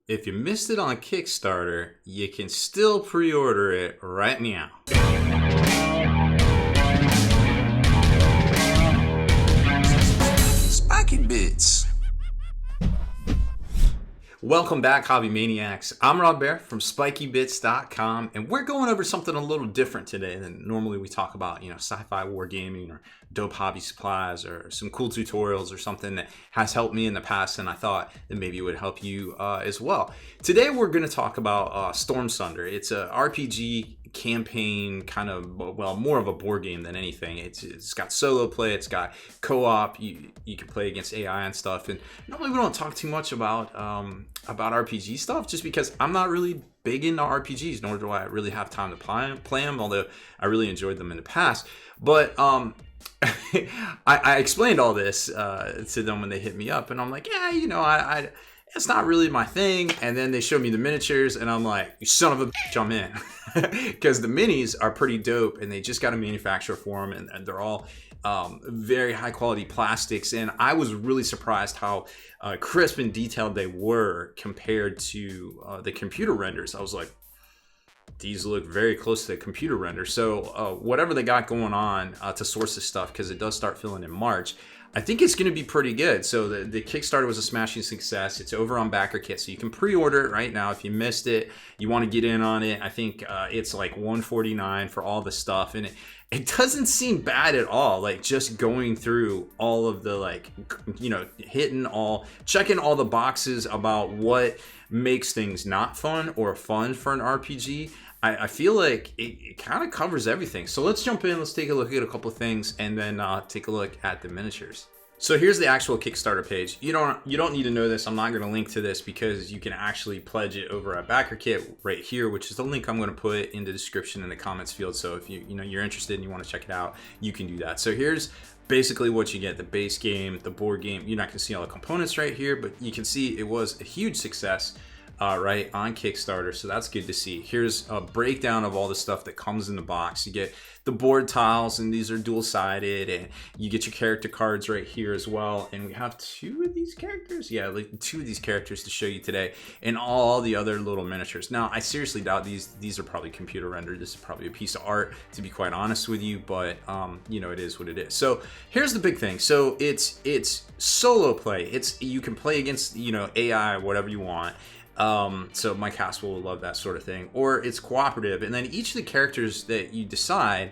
If you missed it on Kickstarter, you can still pre-order it right now. Spiky Bits. Welcome back, Hobby Maniacs. I'm Baer from SpikyBits.com, and we're going over something a little different today than normally we talk about, sci-fi wargaming or dope hobby supplies or some cool tutorials or something that has helped me in the past, and I thought that maybe it would help you as well. Today we're going to talk about Stormsunder. It's a RPG campaign, kind of, well, more of a board game than anything. It's got solo play, it's got co-op, you can play against AI and stuff. And normally we don't talk too much about RPG stuff, just because I'm not really big into RPGs, nor do I really have time to play them, although I really enjoyed them in the past. But I explained all this to them when they hit me up, and I'm like, yeah, it's not really my thing. And then they showed me the miniatures, and I'm like, you son of a bitch, I'm in. Because the minis are pretty dope, and they just got a manufacturer for them, and they're all very high quality plastics. And I was really surprised how crisp and detailed they were compared to the computer renders. I was like, these look very close to the computer render. So whatever they got going on to source this stuff, because it does start filling in March, I think it's going to be pretty good. So the Kickstarter was a smashing success. It's over on BackerKit, so you can pre-order it right now. If you missed it, you want to get in on it. I think it's like $149 for all the stuff, and it doesn't seem bad at all. Like, just going through all of the, checking all the boxes about what makes things not fun or fun for an RPG. I feel like it kind of covers everything. So let's jump in, let's take a look at a couple of things, and then take a look at the miniatures. So here's the actual Kickstarter page. You don't need to know this. I'm not going to link to this because you can actually pledge it over at BackerKit right here, which is the link I'm going to put in the description in the comments field. So if you're interested and you want to check it out, you can do that. So here's basically what you get: the base game, the board game. You're not going to see all the components right here, but you can see it was a huge success right on Kickstarter, so that's good to see. Here's a breakdown of all the stuff that comes in the box. You get the board tiles, and these are dual-sided, and you get your character cards right here as well. And we have two of these characters, two of these characters to show you today, and all the other little miniatures. Now, I seriously doubt these are probably computer rendered. This is probably a piece of art, to be quite honest with you, but it is what it is. So here's the big thing. So it's solo play. You can play against AI, whatever you want. So my cast will love that sort of thing. Or it's cooperative, and then each of the characters that you decide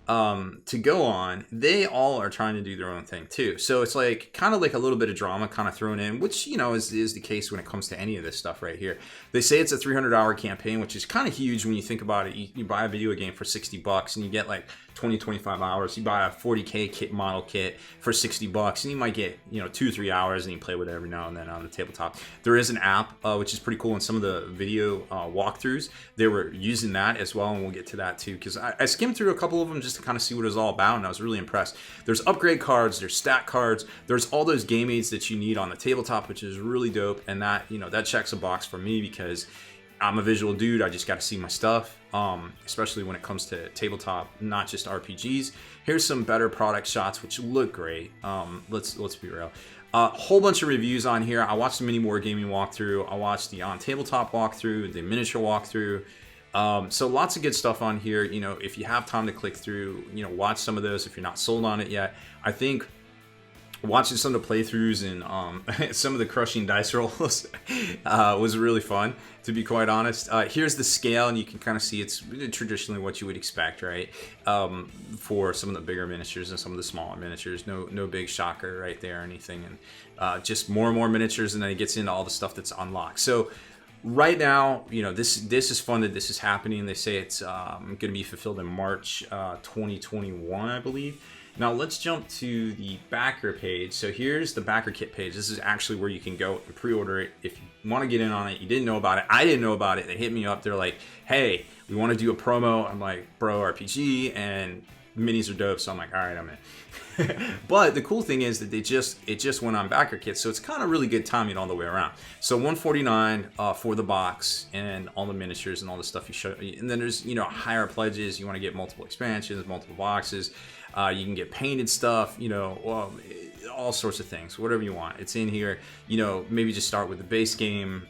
to go on, they all are trying to do their own thing too. So it's like kind of like a little bit of drama kind of thrown in, which is the case when it comes to any of this stuff right here. They say it's a 300-hour campaign, which is kind of huge when you think about it. You buy a video game for $60 and you get like 20-25 hours. You buy a 40K model kit for $60 and you might get 2-3 hours, and you play with it every now and then on the tabletop. There is an app which is pretty cool. In some of the video walkthroughs, they were using that as well, and we'll get to that too, because I skimmed through a couple of them just to kind of see what it was all about, and I was really impressed. There's upgrade cards, there's stat cards, there's all those game aids that you need on the tabletop, which is really dope. And that that checks a box for me, because I'm a visual dude. I just got to see my stuff, especially when it comes to tabletop, not just RPGs. Here's some better product shots, which look great. Let's be real. A whole bunch of reviews on here. I watched the mini wargaming walkthrough. I watched the on tabletop walkthrough, the miniature walkthrough. So lots of good stuff on here. If you have time to click through, watch some of those if you're not sold on it yet. I think watching some of the playthroughs and some of the crushing dice rolls was really fun, to be quite honest. Here's the scale, and you can kind of see it's traditionally what you would expect, right? For some of the bigger miniatures and some of the smaller miniatures. No big shocker right there or anything. And just more and more miniatures, and then it gets into all the stuff that's unlocked. So right now, this is funded. This is happening. They say it's going to be fulfilled in March 2021, I believe. Now let's jump to the backer page. So here's the BackerKit page. This is actually where you can go and pre-order it if you want to get in on it. You didn't know about it. I didn't know about it. They hit me up. They're like, hey, we want to do a promo. I'm like, bro, RPG, and minis are dope. So I'm like, all right, I'm in. But the cool thing is that it just went on BackerKit, so it's kind of really good timing all the way around. So $149 for the box and all the miniatures and all the stuff you show. And then there's higher pledges. You want to get multiple expansions, multiple boxes. You can get painted stuff, all sorts of things, whatever you want. It's in here. Maybe just start with the base game,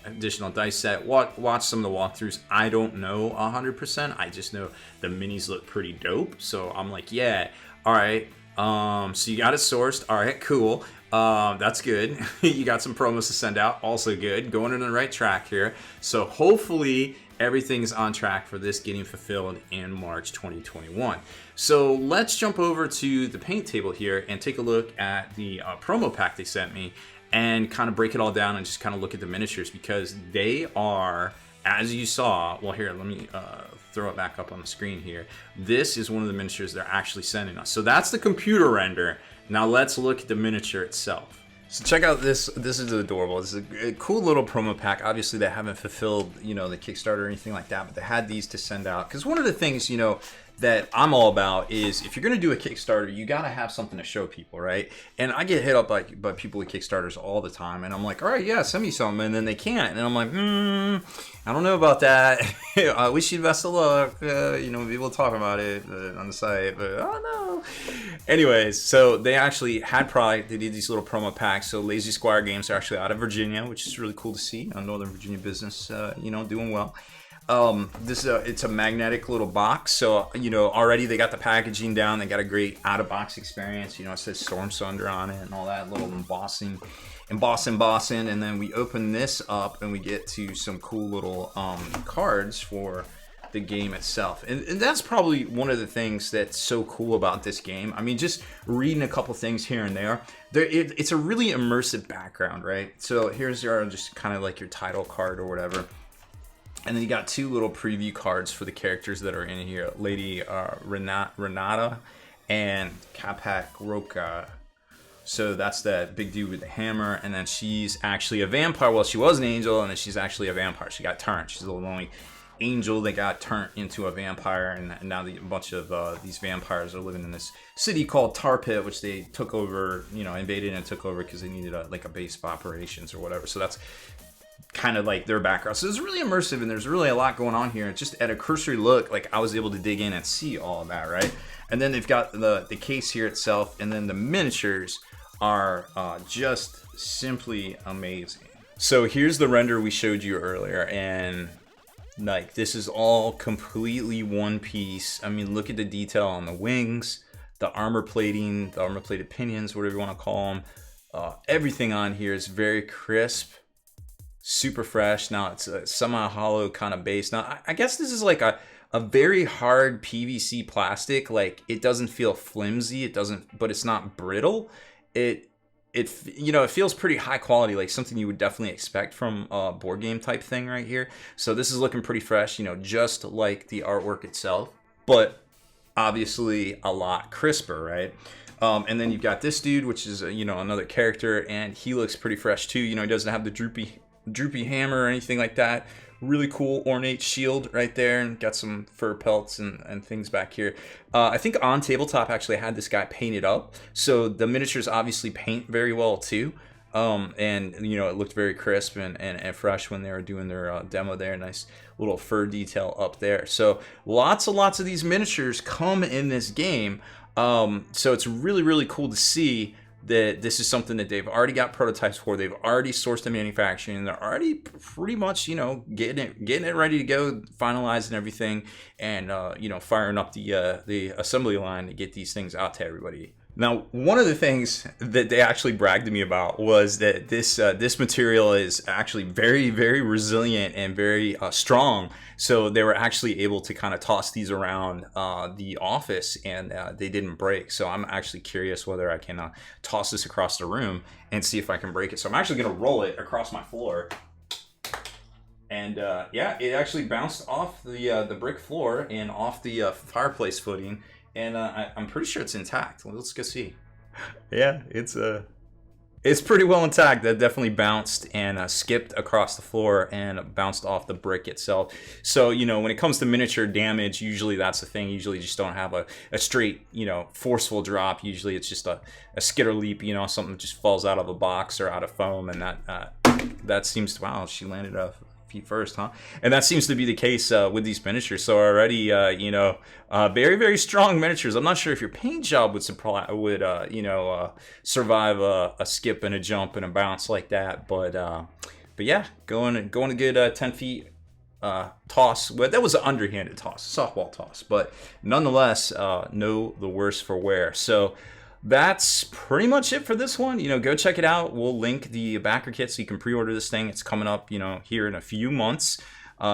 additional dice set. Watch some of the walkthroughs. I don't know 100%. I just know the minis look pretty dope. So I'm like, yeah, all right. So you got it sourced. All right, cool. That's good. You got some promos to send out. Also good. Going on the right track here. So hopefully everything's on track for this getting fulfilled in March 2021. So let's jump over to the paint table here and take a look at the promo pack they sent me and kind of break it all down and just kind of look at the miniatures, because they are, as you saw, well, here, let me throw it back up on the screen here. This is one of the miniatures they're actually sending us. So that's the computer render. Now let's look at the miniature itself. So check out this. This is adorable. This is a cool little promo pack. Obviously, they haven't fulfilled, you know, the Kickstarter or anything like that, but they had these to send out. Because one of the things, you know, that I'm all about is if you're going to do a Kickstarter, you got to have something to show people, right? And I get hit up by people with Kickstarters all the time, and I'm like, all right, yeah, send me something, and then they can't, and I'm like, I don't know about that. I wish you the best of luck. You know, people talk about it on the site, but I don't know. Anyways, so they actually had product. They did these little promo packs. So Lazy Squire Games are actually out of Virginia, which is really cool to see. A Northern Virginia business, you know, doing well. This it's a magnetic little box, so you know already they got the packaging down. They got a great out-of-box experience. You know, it says Stormsunder on it and all that little embossing, and then we open this up and we get to some cool little cards for the game itself, and that's probably one of the things that's so cool about this game. I mean, just reading a couple things here and there, it's a really immersive background, right? So here's your just kind of like your title card or whatever. And then you got two little preview cards for the characters that are in here. Lady Renata and Capac Roca. So that's that big dude with the hammer. And then she's actually a vampire. Well, she was an angel, and then she's actually a vampire. She got turned. She's the only angel that got turned into a vampire. And now a bunch of these vampires are living in this city called Tar Pit, which they took over, you know, invaded and took over because they needed like a base of operations or whatever. So that's kind of like their background. So it's really immersive, and there's really a lot going on here. Just at a cursory look, like I was able to dig in and see all of that, right? And then they've got the case here itself, and then the miniatures are just simply amazing. So here's the render we showed you earlier, and like this is all completely one piece. I mean, look at the detail on the wings, the armor plating, the armor plated pinions, whatever you want to call them. Everything on here is very crisp, super fresh. Now it's a semi-hollow kind of base. Now I guess this is like a very hard PVC plastic. Like it doesn't feel flimsy. It doesn't, but it's not brittle. It you know, it feels pretty high quality, like something you would definitely expect from a board game type thing right here. So this is looking pretty fresh, you know, just like the artwork itself, but obviously a lot crisper, right? And then you've got this dude, which is you know, another character, and he looks pretty fresh too. You know, he doesn't have the droopy hammer or anything like that. Really cool ornate shield right there, and got some fur pelts and things back here. I think on tabletop actually had this guy painted up, so the miniatures obviously paint very well too. And you know, it looked very crisp and fresh when they were doing their demo there. Nice little fur detail up there. So lots of these miniatures come in this game. So it's really cool to see that this is something that they've already got prototypes for. They've already sourced the manufacturing, and they're already pretty much, you know, getting it ready to go, finalizing everything, and you know, firing up the assembly line to get these things out to everybody. Now, one of the things that they actually bragged to me about was that this material is actually very resilient and very strong. So they were actually able to kind of toss these around the office, and they didn't break. So I'm actually curious whether I can toss this across the room and see if I can break it. So I'm actually going to roll it across my floor. And yeah, it actually bounced off the brick floor and off the fireplace footing. And I'm pretty sure it's intact. Well, let's go see. Yeah, it's pretty well intact. That definitely bounced and skipped across the floor and bounced off the brick itself. So, you know, when it comes to miniature damage, usually that's the thing. Usually you just don't have a straight, you know, forceful drop. Usually it's just a skitter leap, you know, something that just falls out of a box or out of foam. And that seems to, wow, she landed feet first, huh? And that seems to be the case with these miniatures. So already, you know, very strong miniatures. I'm not sure if your paint job would you know, survive a skip and a jump and a bounce like that, but But yeah, going a good 10 feet toss. Well, that was an underhanded toss, softball toss, but nonetheless, no the worse for wear. So that's pretty much it for this one. Go check it out. We'll link the backer kit so you can pre-order this thing. It's coming up, here in a few months.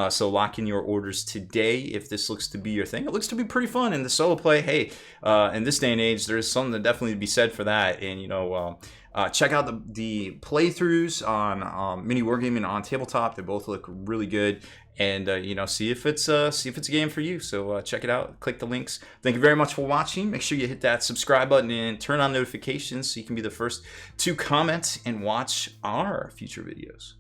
So lock in your orders today if this looks to be your thing. It looks to be pretty fun. And the solo play, hey, in this day and age, there's something to definitely be said for that. And, check out the playthroughs on Mini Wargaming and on Tabletop. They both look really good. And, see if it's a game for you. So check it out. Click the links. Thank you very much for watching. Make sure you hit that subscribe button and turn on notifications so you can be the first to comment and watch our future videos.